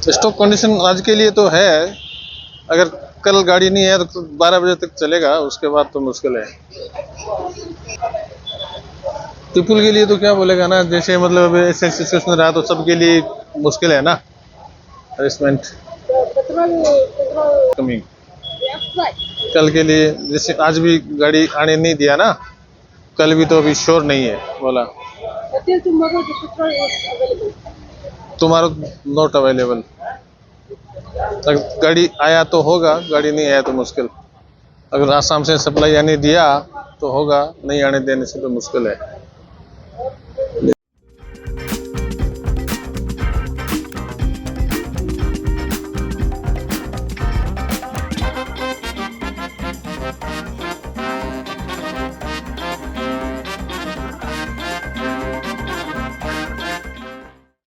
Stock condition आज के लिए तो है। अगर कल गाड़ी नहीं है तो 12 बजे तक चलेगा, उसके बाद तो मुश्किल है। पीपुल के लिए तो क्या बोलेगा ना, जैसे मतलब ऐसे सिचुएशन रहा तो सबके लिए मुश्किल है ना। हरेसमेंट कमिंग कल के लिए, जैसे आज भी गाड़ी आने नहीं दिया ना, कल भी तो अभी श्योर नहीं है बोला। तुम्हारा नॉट अवेलेबल। गाड़ी आया तो होगा, गाड़ी नहीं आया तो मुश्किल। अगर आसाम से सप्लाई आने दिया तो होगा, नहीं आने देने से तो मुश्किल है।